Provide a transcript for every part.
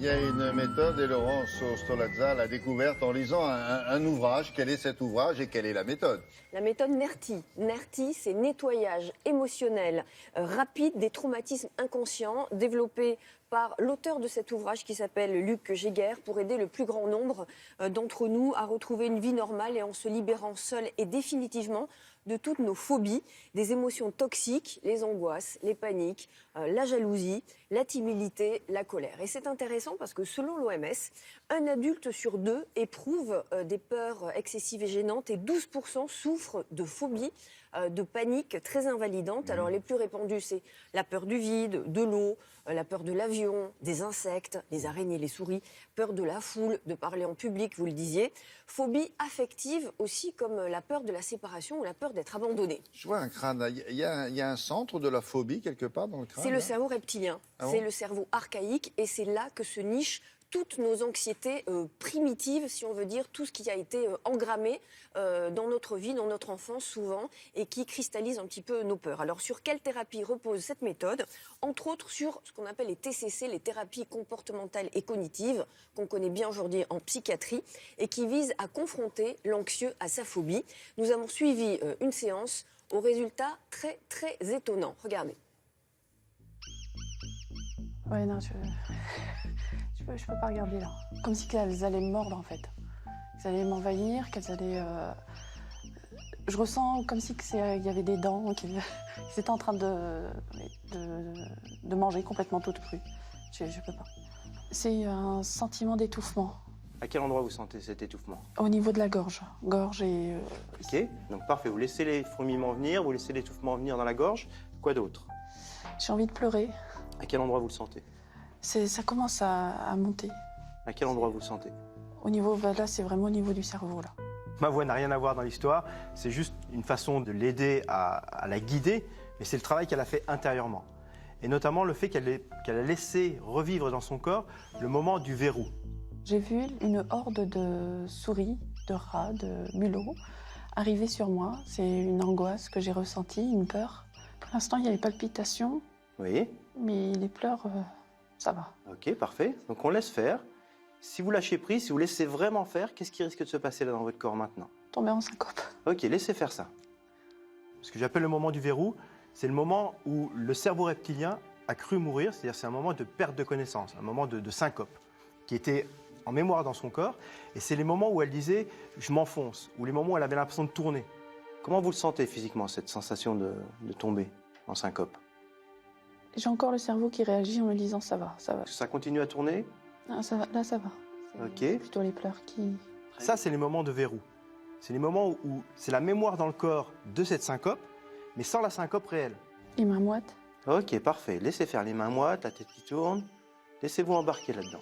Il y a une méthode et Laurence Stolazza l'a découverte en lisant un ouvrage. Quel est cet ouvrage et quelle est la méthode? La méthode NERTI. NERTI, c'est nettoyage émotionnel rapide des traumatismes inconscients, développé par l'auteur de cet ouvrage qui s'appelle Luc Geiger, pour aider le plus grand nombre d'entre nous à retrouver une vie normale et en se libérant seul et définitivement de toutes nos phobies, des émotions toxiques, les angoisses, les paniques, la jalousie, la timidité, la colère. Et c'est intéressant parce que selon l'OMS, un adulte sur deux éprouve des peurs excessives et gênantes et 12% souffrent de phobies, de panique très invalidantes. Alors les plus répandues, c'est la peur du vide, de l'eau, la peur de l'avion, des insectes, les araignées, les souris, peur de la foule, de parler en public, vous le disiez. Phobie affective aussi, comme la peur de la séparation ou la peur d'être abandonné. Je vois un crâne. Il y a un centre de la phobie quelque part dans le crâne. C'est le cerveau reptilien, bon c'est le cerveau archaïque et c'est là que se nichent toutes nos anxiétés primitives, si on veut dire, tout ce qui a été engrammé dans notre vie, dans notre enfance souvent, et qui cristallise un petit peu nos peurs. Alors sur quelle thérapie repose cette méthode? Entre autres sur ce qu'on appelle les TCC, les thérapies comportementales et cognitives, qu'on connaît bien aujourd'hui en psychiatrie, et qui visent à confronter l'anxieux à sa phobie. Nous avons suivi une séance aux résultats très très étonnants. Regardez. Ouais, non, je peux pas regarder là. Comme si qu'elles allaient me mordre en fait. Qu'elles allaient m'envahir, qu'elles allaient. Je ressens comme si il y avait des dents qui étaient en train de manger complètement toutes crues. Je peux pas. C'est un sentiment d'étouffement. À quel endroit vous sentez cet étouffement? Au niveau de la gorge. Gorge et. Ok, donc parfait. Vous laissez les fourmillements venir, vous laissez l'étouffement venir dans la gorge. Quoi d'autre? J'ai envie de pleurer. À quel endroit vous le sentez? Ça commence à monter. À quel endroit vous le sentez? Au niveau, là, c'est vraiment au niveau du cerveau, là. Ma voix n'a rien à voir dans l'histoire, c'est juste une façon de l'aider à la guider, mais c'est le travail qu'elle a fait intérieurement. Et notamment le fait qu'elle a laissé revivre dans son corps le moment du verrou. J'ai vu une horde de souris, de rats, de mulots arriver sur moi. C'est une angoisse que j'ai ressentie, une peur. Pour l'instant, il y a les palpitations. Oui. Mais les pleurs, ça va. Ok, parfait. Donc on laisse faire. Si vous lâchez prise, si vous laissez vraiment faire, qu'est-ce qui risque de se passer là dans votre corps maintenant? Tomber en syncope. Ok, laissez faire ça. Ce que j'appelle le moment du verrou, c'est le moment où le cerveau reptilien a cru mourir, c'est-à-dire c'est un moment de perte de connaissance, un moment de syncope, qui était en mémoire dans son corps. Et c'est les moments où elle disait « je m'enfonce », ou les moments où elle avait l'impression de tourner. Comment vous le sentez physiquement, cette sensation de tomber en syncope? J'ai encore le cerveau qui réagit en me disant ça va, ça va. Ça continue à tourner? Non, ça va, là ça va. C'est Ok. plutôt les pleurs qui... Ça, c'est les moments de verrou. C'est les moments où c'est la mémoire dans le corps de cette syncope, mais sans la syncope réelle. Les mains moites. Ok, parfait. Laissez faire les mains moites, la tête qui tourne. Laissez-vous embarquer là-dedans.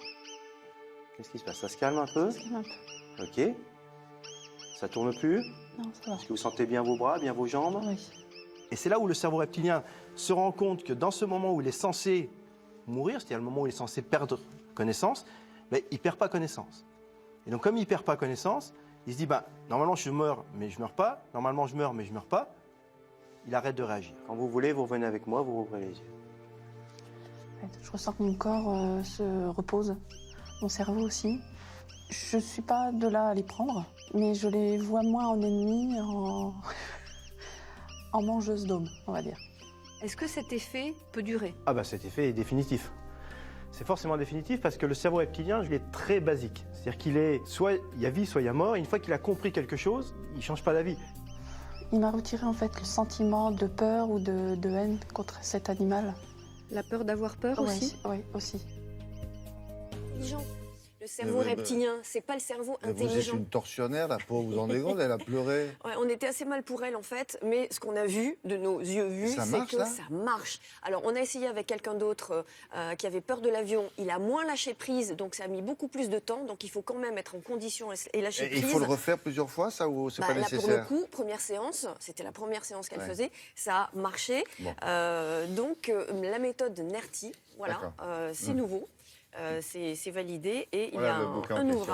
Qu'est-ce qui se passe? Ça se calme un peu? Ça calme un peu. Ok. Ça tourne plus? Non, ça va. Est-ce que vous sentez bien vos bras, bien vos jambes? Oui. Et c'est là où le cerveau reptilien se rend compte que dans ce moment où il est censé mourir, c'est-à-dire le moment où il est censé perdre connaissance, ben, il ne perd pas connaissance. Et donc comme il ne perd pas connaissance, il se dit, ben, normalement je meurs, mais je ne meurs pas. Normalement je meurs, mais je ne meurs pas. Il arrête de réagir. Quand vous voulez, vous revenez avec moi, vous rouvrez les yeux. Je ressens que mon corps se repose, mon cerveau aussi. Je ne suis pas de là à les prendre, mais je les vois moins en ennemis, en mangeuse d'hommes, on va dire. Est-ce que cet effet peut durer? Ah bah cet effet est définitif. C'est forcément définitif parce que le cerveau reptilien, il est très basique. C'est-à-dire qu'il est, soit il y a vie, soit il y a mort. Et une fois qu'il a compris quelque chose, il ne change pas d'avis. Il m'a retiré en fait le sentiment de peur ou de haine contre cet animal. La peur d'avoir peur aussi? Oui, aussi. Intelligent. Le cerveau reptilien, c'est pas le cerveau Vous êtes intelligent. une tortionnaire, la pauvre, vous en dégrande, elle a pleuré. Ouais, on était assez mal pour elle en fait, mais ce qu'on a vu de nos yeux vus, Ça c'est marche, que là ça marche. Alors on a essayé avec quelqu'un d'autre qui avait peur de l'avion, il a moins lâché prise, donc ça a mis beaucoup plus de temps, donc il faut quand même être en condition et lâcher Et prise. il faut le refaire plusieurs fois, ça, ou c'est pas Là, nécessaire? pour le coup, première séance, c'était la première séance qu'elle Ouais. faisait, ça a marché. Bon. Donc la méthode NERTI, voilà, D'accord. c'est nouveau, c'est validé et Voilà il y le a bouquin en un question. ouvrage.